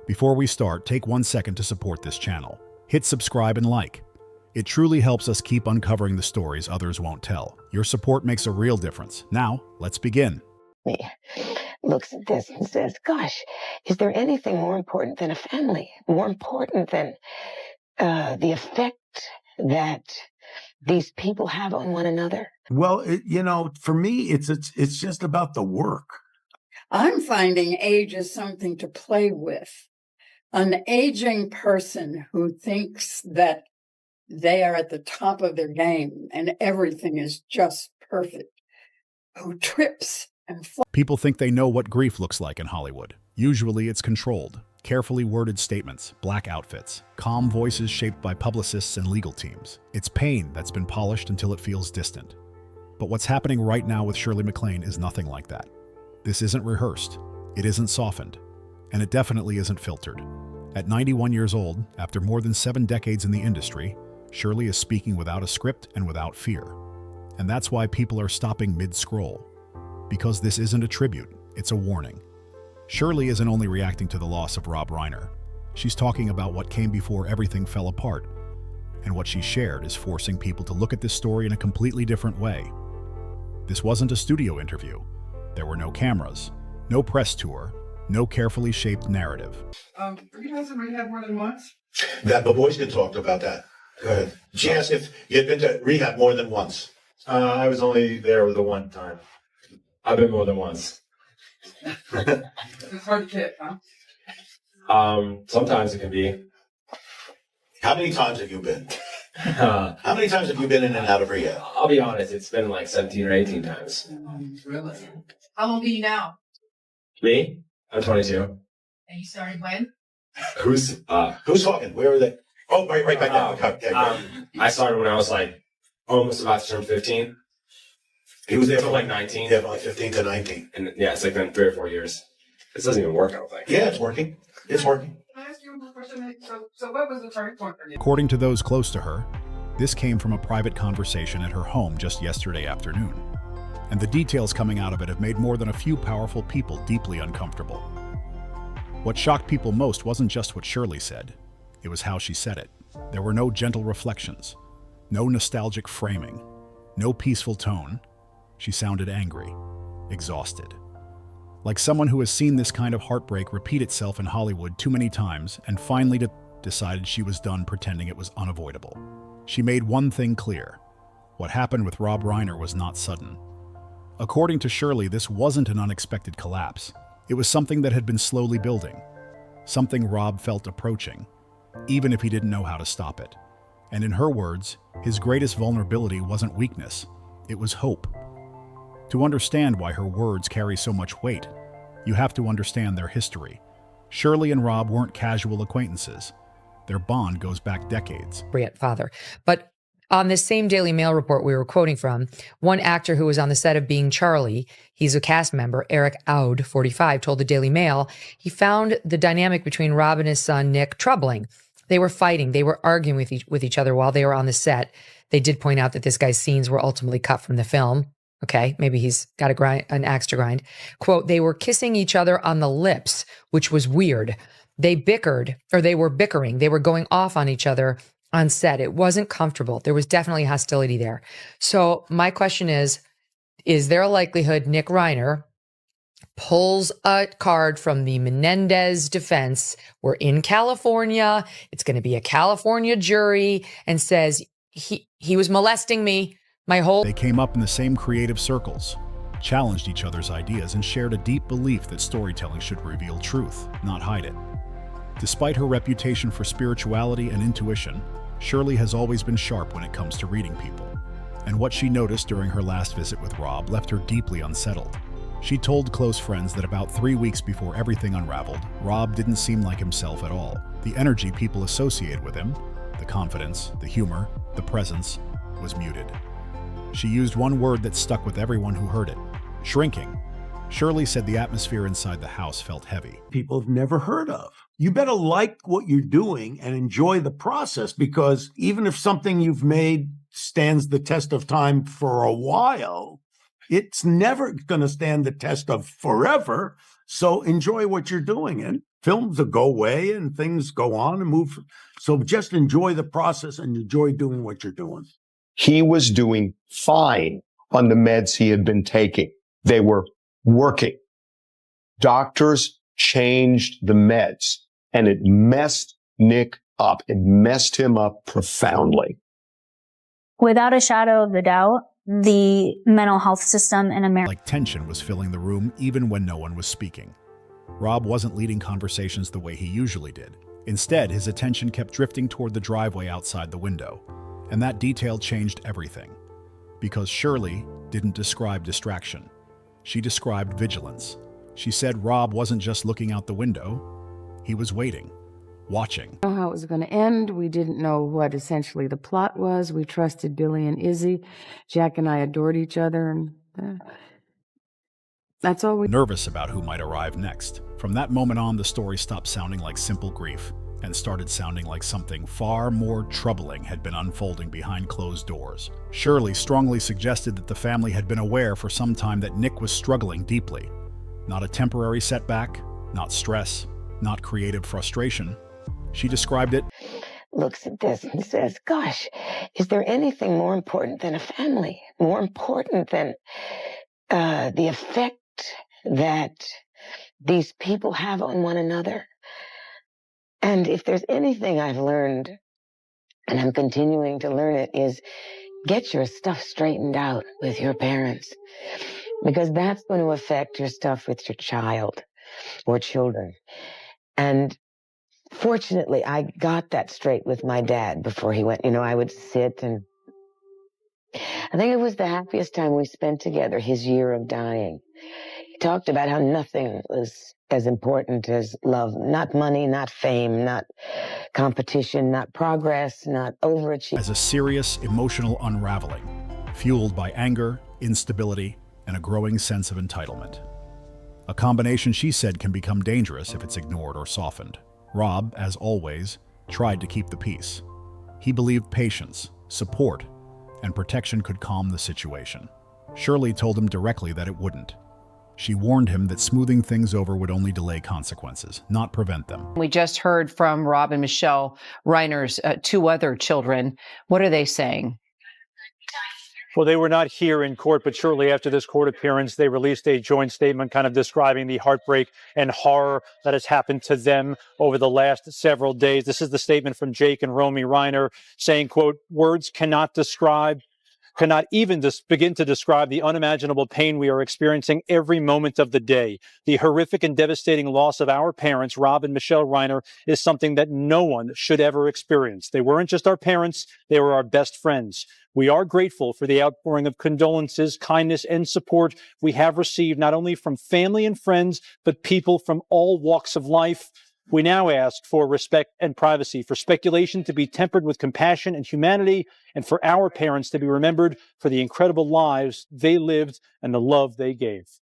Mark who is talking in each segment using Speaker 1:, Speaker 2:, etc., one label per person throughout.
Speaker 1: Before we start, take 1 second to support this channel. Hit subscribe and like. It truly helps us keep uncovering the stories others won't tell. Your support makes a real difference. Now, let's begin.
Speaker 2: Looks at this and says, gosh, is there anything more important than a family? More important than the effect that these people have on one another?
Speaker 3: Well, for me, it's just about the work.
Speaker 4: I'm finding age is something to play with. An aging person who thinks that they are at the top of their game and everything is just perfect, who trips and falls.
Speaker 1: People think they know what grief looks like in Hollywood. Usually it's controlled, carefully worded statements, black outfits, calm voices shaped by publicists and legal teams. It's pain that's been polished until it feels distant. But what's happening right now with Shirley MacLaine is nothing like that. This isn't rehearsed, it isn't softened, and it definitely isn't filtered. At 91 years old, after more than 7 decades in the industry, Shirley is speaking without a script and without fear. And that's why people are stopping mid-scroll. Because this isn't a tribute, it's a warning. Shirley isn't only reacting to the loss of Rob Reiner. She's talking about what came before everything fell apart. And what she shared is forcing people to look at this story in a completely different way. This wasn't a studio interview. There were no cameras, no press tour, no carefully shaped narrative.
Speaker 5: Were you guys in rehab more than once?
Speaker 6: That the boys could talk about that. Go ahead. She asked if you had been to rehab more than once.
Speaker 7: I was only there the one time. I've been more than once.
Speaker 5: It's hard to get, huh?
Speaker 7: Sometimes it can be.
Speaker 6: How many times have you been? How many times have you been in and out of rehab?
Speaker 7: I'll be honest, it's been like 17 or 18 times.
Speaker 5: Really? How old are you now?
Speaker 7: Me? I'm 22.
Speaker 5: And you started when?
Speaker 7: Who's
Speaker 6: talking? Where are they? Oh, right back there.
Speaker 7: I started when I was like almost about to turn 15.
Speaker 6: He was there
Speaker 7: for like 19.
Speaker 6: Yeah, from like 15 to 19.
Speaker 7: And yeah, it's like been 3 or 4 years. This doesn't even work, I don't think.
Speaker 6: Yeah, it's working. It's working.
Speaker 5: Can I ask you a question? So what was the turning point for you?
Speaker 1: According to those close to her, this came from a private conversation at her home just yesterday afternoon. And the details coming out of it have made more than a few powerful people deeply uncomfortable. What shocked people most wasn't just what Shirley said, it was how she said it. There were no gentle reflections, no nostalgic framing, no peaceful tone. She sounded angry, exhausted. Like someone who has seen this kind of heartbreak repeat itself in Hollywood too many times and finally decided she was done pretending it was unavoidable. She made one thing clear. What happened with Rob Reiner was not sudden. According to Shirley, this wasn't an unexpected collapse. It was something that had been slowly building. Something Rob felt approaching, even if he didn't know how to stop it. And in her words, his greatest vulnerability wasn't weakness, it was hope. To understand why her words carry so much weight, you have to understand their history. Shirley and Rob weren't casual acquaintances. Their bond goes back decades.
Speaker 8: Father. But on this same Daily Mail report we were quoting from, one actor who was on the set of Being Charlie, he's a cast member, Eric Aud, 45, told the Daily Mail he found the dynamic between Rob and his son, Nick, troubling. They were fighting. They were arguing with each other while they were on the set. They did point out that this guy's scenes were ultimately cut from the film. Okay, maybe he's got an axe to grind. Quote, they were kissing each other on the lips, which was weird. They were bickering. They were going off on each other on set. It wasn't comfortable. There was definitely hostility there. So my question is there a likelihood Nick Reiner pulls a card from the Menendez defense? We're in California. It's going to be a California jury, and says he was molesting me. They
Speaker 1: came up in the same creative circles, challenged each other's ideas, and shared a deep belief that storytelling should reveal truth, not hide it. Despite her reputation for spirituality and intuition, Shirley has always been sharp when it comes to reading people. And what she noticed during her last visit with Rob left her deeply unsettled. She told close friends that about 3 weeks before everything unraveled, Rob didn't seem like himself at all. The energy people associated with him, the confidence, the humor, the presence, was muted. She used one word that stuck with everyone who heard it: shrinking. Shirley said the atmosphere inside the house felt heavy.
Speaker 3: People have never heard of. You better like what you're doing and enjoy the process, because even if something you've made stands the test of time for a while, it's never going to stand the test of forever. So enjoy what you're doing and films will go away and things go on and move. So just enjoy the process and enjoy doing what you're doing.
Speaker 9: He was doing fine on the meds he had been taking. They were working. Doctors changed the meds, and it messed Nick up. It messed him up profoundly.
Speaker 10: Without a shadow of a doubt, the mental health system in America.
Speaker 1: Like tension was filling the room even when no one was speaking. Rob wasn't leading conversations the way he usually did. Instead, his attention kept drifting toward the driveway outside the window. And that detail changed everything. Because Shirley didn't describe distraction. She described vigilance. She said Rob wasn't just looking out the window. He was waiting, watching.
Speaker 11: Know how it was going to end. We didn't know what essentially the plot was. We trusted Billy and Izzy. Jack and I adored each other, and that's all we...
Speaker 1: Nervous about who might arrive next. From that moment on, the story stopped sounding like simple grief and started sounding like something far more troubling had been unfolding behind closed doors. Shirley strongly suggested that the family had been aware for some time that Nick was struggling deeply. Not a temporary setback, not stress, not creative frustration. She described it.
Speaker 2: Looks at this and says, gosh, is there anything more important than a family? More important than the effect that these people have on one another? And if there's anything I've learned, and I'm continuing to learn it, is get your stuff straightened out with your parents. Because that's going to affect your stuff with your child or children. And fortunately, I got that straight with my dad before he went. You know, I would sit, and I think it was the happiest time we spent together, his year of dying. He talked about how nothing was as important as love. Not money, not fame, not competition, not progress, not overachievement.
Speaker 1: As a serious emotional unraveling, fueled by anger, instability, and a growing sense of entitlement. A combination she said can become dangerous if it's ignored or softened. Rob, as always, tried to keep the peace. He believed patience, support, and protection could calm the situation. Shirley told him directly that it wouldn't. She warned him that smoothing things over would only delay consequences, not prevent them.
Speaker 12: We just heard from Rob and Michelle Reiner's two other children. What are they saying?
Speaker 13: Well, they were not here in court, but shortly after this court appearance, they released a joint statement kind of describing the heartbreak and horror that has happened to them over the last several days. This is the statement from Jake and Romy Reiner saying, quote, "Words cannot even begin to describe the unimaginable pain we are experiencing every moment of the day. The horrific and devastating loss of our parents, Rob and Michelle Reiner, is something that no one should ever experience. They weren't just our parents, they were our best friends. We are grateful for the outpouring of condolences, kindness, and support we have received not only from family and friends, but people from all walks of life. We now ask for respect and privacy, for speculation to be tempered with compassion and humanity, and for our parents to be remembered for the incredible lives they lived and the love they gave."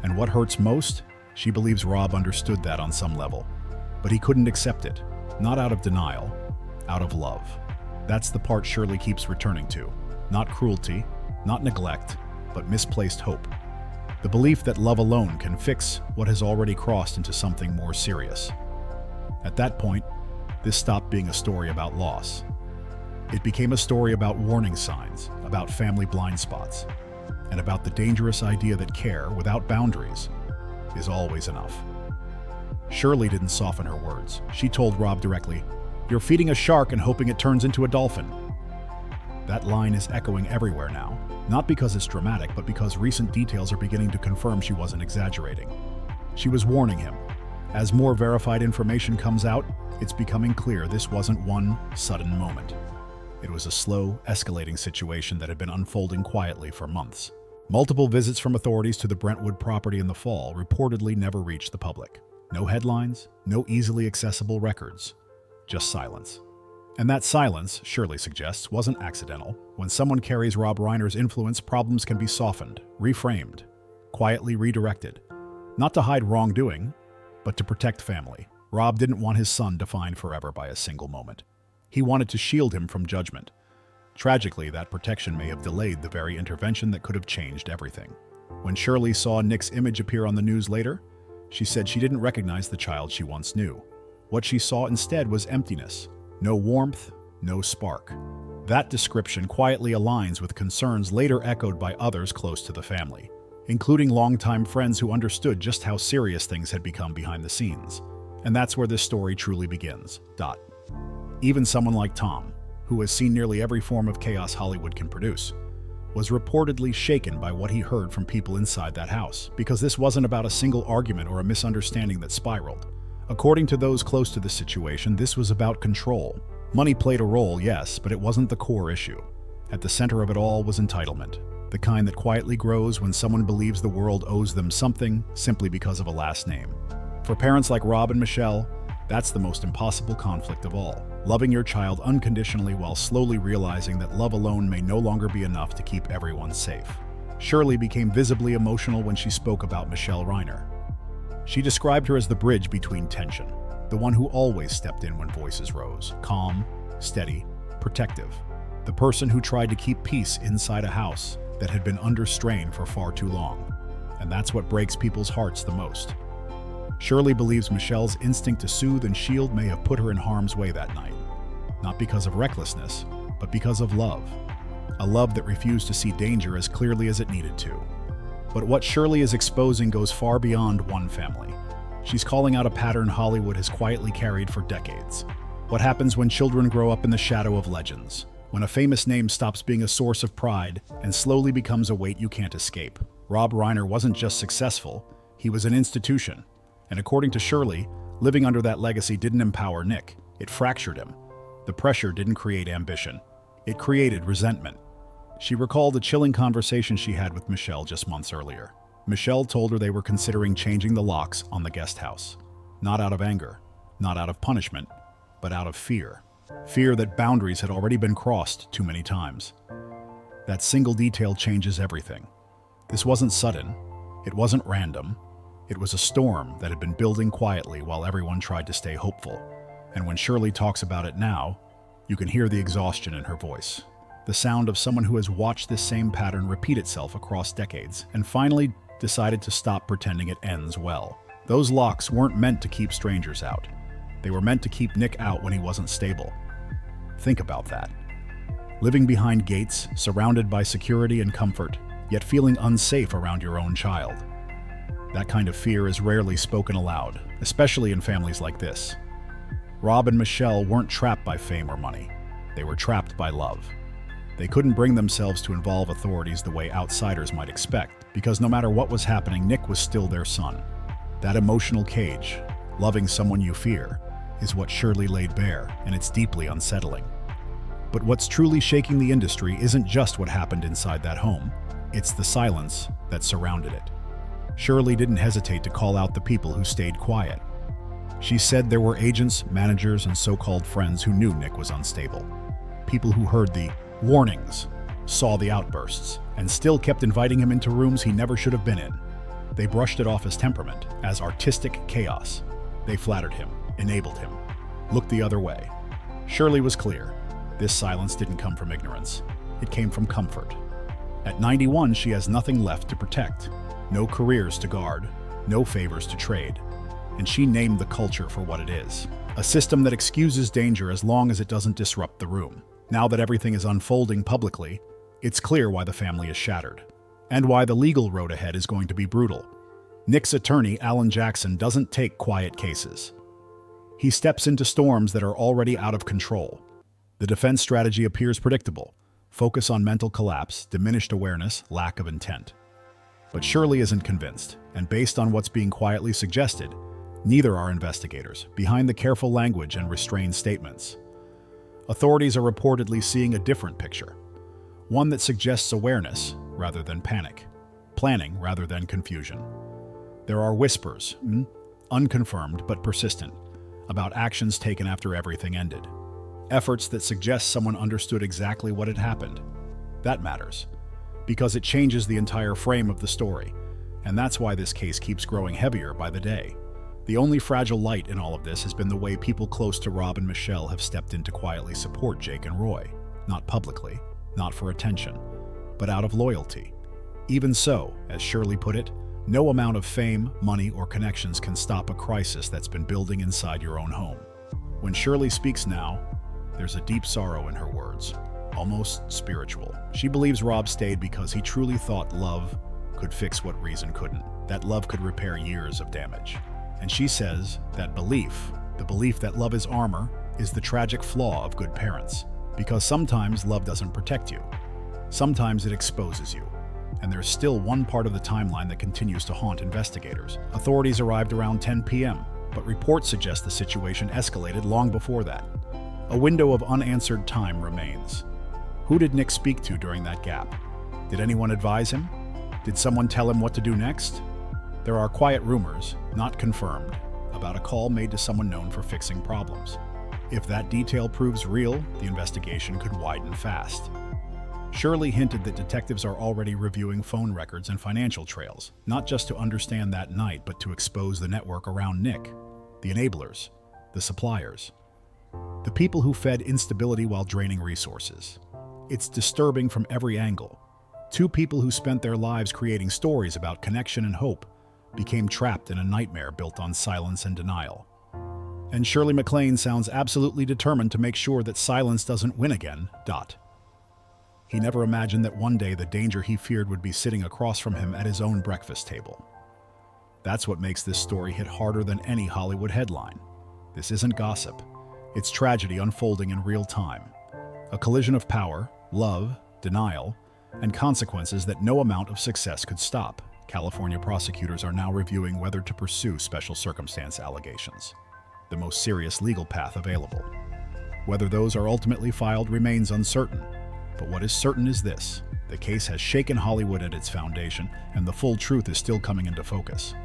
Speaker 1: And what hurts most? She believes Rob understood that on some level, but he couldn't accept it, not out of denial, out of love. That's the part Shirley keeps returning to. Not cruelty, not neglect, but misplaced hope. The belief that love alone can fix what has already crossed into something more serious. At that point, this stopped being a story about loss. It became a story about warning signs, about family blind spots, and about the dangerous idea that care, without boundaries, is always enough. Shirley didn't soften her words. She told Rob directly, "You're feeding a shark and hoping it turns into a dolphin." That line is echoing everywhere now, not because it's dramatic, but because recent details are beginning to confirm she wasn't exaggerating. She was warning him. As more verified information comes out, it's becoming clear this wasn't one sudden moment. It was a slow, escalating situation that had been unfolding quietly for months. Multiple visits from authorities to the Brentwood property in the fall reportedly never reached the public. No headlines, no easily accessible records, just silence. And that silence, Shirley suggests, wasn't accidental. When someone carries Rob Reiner's influence, problems can be softened, reframed, quietly redirected. Not to hide wrongdoing, but to protect family. Rob didn't want his son defined forever by a single moment. He wanted to shield him from judgment. Tragically, that protection may have delayed the very intervention that could have changed everything. When Shirley saw Nick's image appear on the news later, She said she didn't recognize the child she once knew. What she saw instead was emptiness. No warmth, no spark. That description quietly aligns with concerns later echoed by others close to the family, including longtime friends who understood just how serious things had become behind the scenes. And that's where this story truly begins. Even someone like Tom, who has seen nearly every form of chaos Hollywood can produce, was reportedly shaken by what he heard from people inside that house, because this wasn't about a single argument or a misunderstanding that spiraled. According to those close to the situation, this was about control. Money played a role, yes, but it wasn't the core issue. At the center of it all was entitlement, the kind that quietly grows when someone believes the world owes them something simply because of a last name. For parents like Rob and Michelle, that's the most impossible conflict of all. Loving your child unconditionally while slowly realizing that love alone may no longer be enough to keep everyone safe. Shirley became visibly emotional when she spoke about Michelle Reiner. She described her as the bridge between tension, the one who always stepped in when voices rose, calm, steady, protective, the person who tried to keep peace inside a house that had been under strain for far too long. And that's what breaks people's hearts the most. Shirley believes Michelle's instinct to soothe and shield may have put her in harm's way that night, not because of recklessness, but because of love. A love that refused to see danger as clearly as it needed to. But what Shirley is exposing goes far beyond one family. She's calling out a pattern Hollywood has quietly carried for decades. What happens when children grow up in the shadow of legends? When a famous name stops being a source of pride and slowly becomes a weight you can't escape? Rob Reiner wasn't just successful, he was an institution. And according to Shirley, living under that legacy didn't empower Nick, it fractured him. The pressure didn't create ambition, it created resentment. She recalled a chilling conversation she had with Michelle just months earlier. Michelle told her they were considering changing the locks on the guest house. Not out of anger, not out of punishment, but out of fear. Fear that boundaries had already been crossed too many times. That single detail changes everything. This wasn't sudden, it wasn't random. It was a storm that had been building quietly while everyone tried to stay hopeful. And when Shirley talks about it now, you can hear the exhaustion in her voice. The sound of someone who has watched this same pattern repeat itself across decades and finally decided to stop pretending it ends well. Those locks weren't meant to keep strangers out. They were meant to keep Nick out when he wasn't stable. Think about that. Living behind gates, surrounded by security and comfort, yet feeling unsafe around your own child. That kind of fear is rarely spoken aloud, especially in families like this. Rob and Michelle weren't trapped by fame or money. They were trapped by love. They couldn't bring themselves to involve authorities the way outsiders might expect, because no matter what was happening, Nick was still their son. That emotional cage, loving someone you fear, is what Shirley laid bare, and it's deeply unsettling. But what's truly shaking the industry isn't just what happened inside that home, it's the silence that surrounded it. Shirley didn't hesitate to call out the people who stayed quiet. She said there were agents, managers, and so-called friends who knew Nick was unstable. People who heard the warnings, saw the outbursts, and still kept inviting him into rooms he never should have been in. They brushed it off as temperament, as artistic chaos. They flattered him, enabled him, looked the other way. Shirley was clear. This silence didn't come from ignorance. It came from comfort. At 91, she has nothing left to protect. No careers to guard, no favors to trade. And she named the culture for what it is. A system that excuses danger as long as it doesn't disrupt the room. Now that everything is unfolding publicly, it's clear why the family is shattered. And why the legal road ahead is going to be brutal. Nick's attorney, Alan Jackson, doesn't take quiet cases. He steps into storms that are already out of control. The defense strategy appears predictable. Focus on mental collapse, diminished awareness, lack of intent. But Shirley isn't convinced, and based on what's being quietly suggested, neither are investigators, behind the careful language and restrained statements. Authorities are reportedly seeing a different picture, one that suggests awareness rather than panic, planning rather than confusion. There are whispers, unconfirmed but persistent, about actions taken after everything ended. Efforts that suggest someone understood exactly what had happened. That matters, because it changes the entire frame of the story, and that's why this case keeps growing heavier by the day. The only fragile light in all of this has been the way people close to Rob and Michelle have stepped in to quietly support Jake and Roy, not publicly, not for attention, but out of loyalty. Even so, as Shirley put it, No amount of fame, money, or connections can stop a crisis that's been building inside your own home. When Shirley speaks now, there's a deep sorrow in her words, almost spiritual. She believes Rob stayed because he truly thought love could fix what reason couldn't, that love could repair years of damage. And she says that belief, the belief that love is armor, is the tragic flaw of good parents. Because sometimes love doesn't protect you. Sometimes it exposes you. And there's still one part of the timeline that continues to haunt investigators. Authorities arrived around 10 p.m., but reports suggest the situation escalated long before that. A window of unanswered time remains. Who did Nick speak to during that gap? Did anyone advise him? Did someone tell him what to do next? There are quiet rumors, not confirmed, about a call made to someone known for fixing problems. If that detail proves real, the investigation could widen fast. Shirley hinted that detectives are already reviewing phone records and financial trails, not just to understand that night, but to expose the network around Nick, the enablers, the suppliers, the people who fed instability while draining resources. It's disturbing from every angle. Two people who spent their lives creating stories about connection and hope became trapped in a nightmare built on silence and denial. And Shirley MacLaine sounds absolutely determined to make sure that silence doesn't win again. He never imagined that one day the danger he feared would be sitting across from him at his own breakfast table. That's what makes this story hit harder than any Hollywood headline. This isn't gossip. It's tragedy unfolding in real time. A collision of power, love, denial, and consequences that no amount of success could stop. California prosecutors are now reviewing whether to pursue special circumstance allegations, the most serious legal path available. Whether those are ultimately filed remains uncertain, but what is certain is this: the case has shaken Hollywood at its foundation, and the full truth is still coming into focus.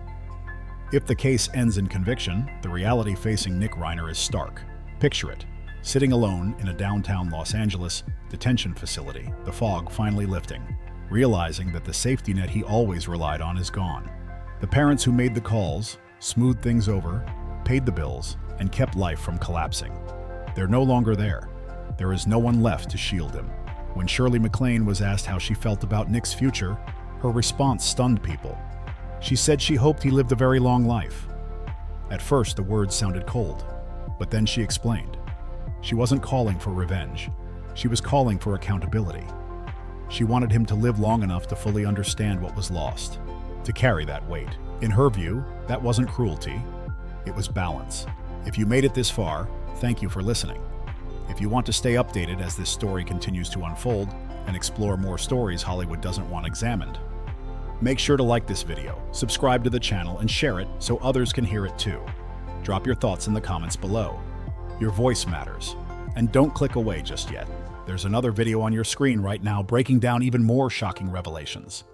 Speaker 1: If the case ends in conviction, the reality facing Nick Reiner is stark. Picture it: sitting alone in a downtown Los Angeles detention facility, the fog finally lifting, realizing that the safety net he always relied on is gone. The parents who made the calls, smoothed things over, paid the bills, and kept life from collapsing. They're no longer there. There is no one left to shield him. When Shirley MacLaine was asked how she felt about Nick's future, her response stunned people. She said she hoped he lived a very long life. At first, the words sounded cold, but then she explained. She wasn't calling for revenge. She was calling for accountability. She wanted him to live long enough to fully understand what was lost, to carry that weight. In her view, that wasn't cruelty. It was balance. If you made it this far, thank you for listening. If you want to stay updated as this story continues to unfold and explore more stories Hollywood doesn't want examined, make sure to like this video, subscribe to the channel, and share it so others can hear it too. Drop your thoughts in the comments below. Your voice matters. And don't click away just yet. There's another video on your screen right now breaking down even more shocking revelations.